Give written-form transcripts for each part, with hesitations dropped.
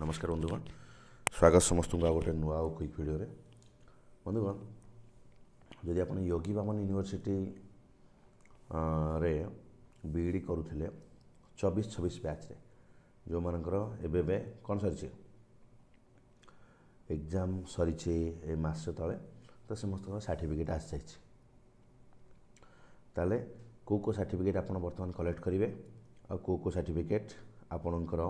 नमस्कार बंधुगण स्वागत समस्त को गोटे नुआ और क्विक वीडियो रे बंधुगण जदि आप योगी बामन यूनिवर्सिटी रे बीईडी करुले 24-26 बैच रे जो मानकर एबे कौन सरी एग्जाम सरी ए मास तले तो समस्त सर्टिफिकेट आसी जाइए ताले को सर्टिफिकेट आप बर्तमान कलेक्ट करेंगे आ को सर्टिफिकेट आपणकर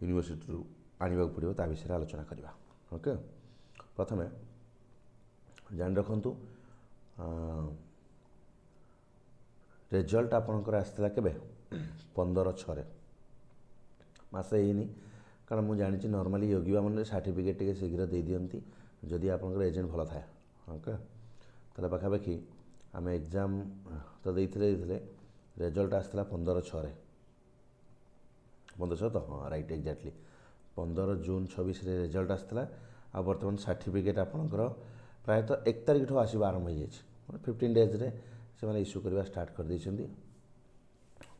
यूनिवर्सिटी आने पड़ो ता विषय आलोचना करवा। ओके प्रथम जान रखु रिजल्ट आपणकर आसाला के 15/6 मास होनी कारण मुझे जानी नॉर्मली योगी बामन सर्टिफिकेट टे शीघ्र दे दियंती जदि आपंकर एजेंट भल थाए। ओके ताले पाखापाखि आम एग्जाम तो देते रिजल्ट आसाला 15/6 15 तो हाँ राइट एक्जाक्टली 15 जून 26 रिजल्ट आसाला आ बर्तमान सर्टिफिकेट आपंकर प्रायतः 1 तारिख आसवा आरंभ हो जाए 15 डेज रे से मैंने इश्यू करवा स्टार्ट कर देछंती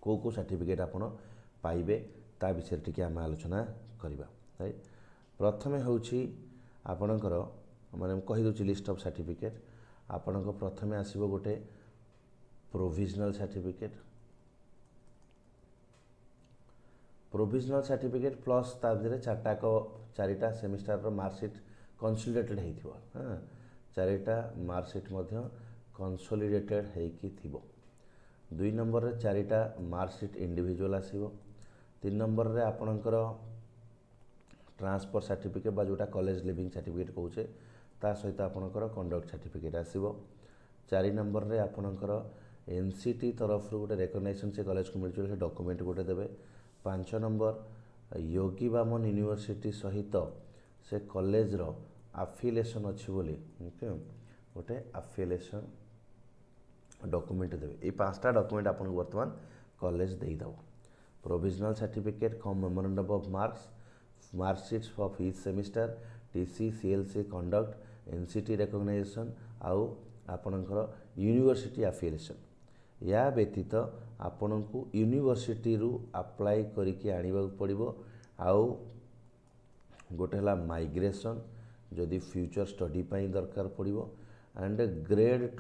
को सर्टिफिकेट आप पाइबे ता विषय टी आम आलोचना करवा। राइट प्रथम होउछि आपणकर माने कहीदे लिस्ट ऑफ सर्टिफिकेट आपणक प्रथमे आसीबो गोटे प्रोविजनल सर्टिफिकेट प्लस तादे चारिटा सेमिस्टर मार्कशीट कंसोलिडेटेड होइथिबो। हाँ चारिटा मार्कशीट मध्य कंसोलिडेटेड होइकी थिबो। 2 नंबर रे चारिटा मार्कशीट इंडिविजुअल आसीबो। 3 नंबर रे आपणकर ट्रांसफर सर्टिफिकेट बा जोटा कॉलेज लिविंग सर्टिफिकेट कहूचे ता सहित आपणकर कंडक्ट सर्टिफिकेट आसीबो। 4 नंबर रे आपणकर एनसीटी तरफ गोटे रेकग्नाइजेशन से कॉलेज को मिलचे डॉक्यूमेंट गोटे देबे। 5 नंबर योगी बामन यूनिवर्सिटी सहित से कॉलेज रो आफिलिएशन अच्छी बोली ओके गोटे आफिलिएशन डॉक्यूमेंट देबे। ये 5टा डॉक्यूमेंट आपन वर्तमान कॉलेज दे दबो। Provisional certificate cum memorandum of marksheets of each semester TC CLC conduct NCT recognization आउ आपणकर यूनिवर्सिटी आफिलिएशन या व्यतीत आपण को यूनिवर्सिटी रू अप्लाई करिके आनिबा पड़िबो। आउ गोटे हला माइग्रेशन जदि फ्यूचर स्टडी पाई दरकार पड़िबो and grade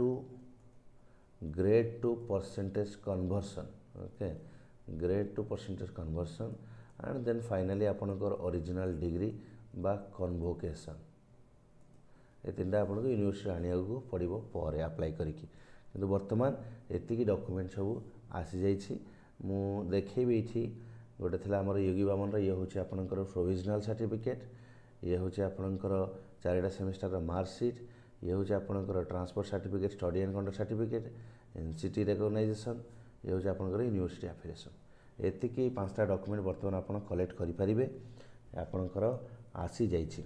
to percentage conversion. Okay grade to percentage conversion and then finally आपणकर ओरिजिनल डिग्री बा कन्वोकेशन ए तीनटा आपन को यूनिवर्सिटी आनिया को पड़िबो पर अप्लाई करिकी किंतु वर्तमान एतिकी डॉक्यूमेंट सब आसी जाइछि। मु देखैबी इठी गोटे थिला हमर योगी बामन रे ये होछि आपनकर प्रोविजनल सर्टिफिकेट ये होछि आपनकर 4टा सेमेस्टर रा मार्कशीट ये होछि आपनकर transfer certificate study and conduct certificate NCT recognization ये होछि आपनकर यूनिवर्सिटी एफिलिएशन एतिकी 5टा डॉक्यूमेंट वर्तमान आपन कलेक्ट करि परिबे आपनकर आसी जाइछि।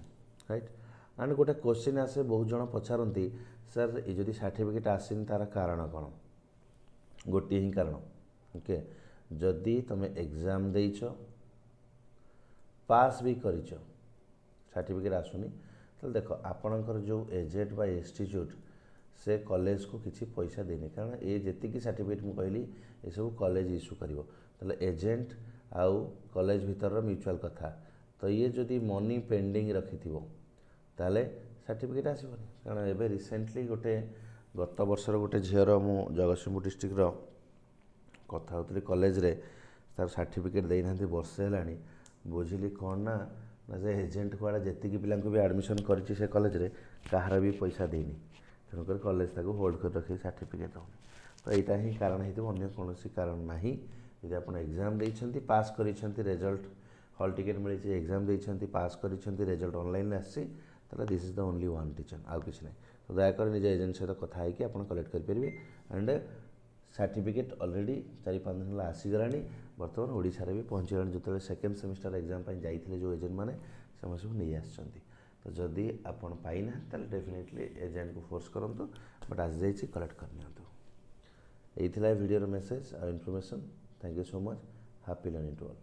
राइट एंड गोटे क्वेश्चन आसे बहुत जन पचारती सर ये जदि सर्टिफिकेट आसीन तार कारण कौन गोटे ही कारण। ओके जदि तुम एग्जाम देइछ पास भी करिछ सर्टिफिकेट आसुनी तो देखो आपणकर जो एजेंट बा इंस्टीट्यूट से कॉलेज को किसी पैसा देनी कारण ये जेतिकी सर्टिफिकेट मु कहली ये सब कॉलेज इश्यू करिवो तले एजेंट आउ कॉलेज भीतर म्यूचुअल कथा तो ये जदि मनी पेंडिंग रखिथिबो ताले सर्टिफिकेट आसबनी कारण एबे रिसेंटली गोटे गत वर्षर गोटे झीर मु जगतसिंहपुर डिस्ट्रिक्ट कथा होती कॉलेज रे तार सर्टिफिकेट देना वर्षे है बुझिली कौन ना से एजेंट को जी पिला भी एडमिशन करी से कॉलेज रे कहार भी पैसा देनी तेणुकर कॉलेज ताको होल्ड कर रखी सर्टिफिकेट दौनी तो यहाँ ही कारण हो अन्य कौन कारण ना यदि आप एग्जाम देती पास कर रिजल्ट हॉल टिकेट मिली एग्जाम देती पास कर रिजल्ट ऑनलाइन आसी this is the only one teacher आउ किसी ना तो दयाकर निज एजेंट सहित कथा है आप कलेक्ट करेंगे एंड सर्टिफिकेट ऑलरेडी 4-5 दिन है आसीगला बर्तमान ओडिशा रे भी पहुँचीगला जो सेकेंड सेमिस्टर एग्जाम जाइए जो एजेंट मैंने सब नहीं आसछंती तो जदि आपन पाइना ताले डेफिनेटली एजेंट को फोर्स करंतु बट आज जाइए कलेक्ट करनियंतु। यही वीडियो मेसेज और information. Thank you so much. Happy learning to all.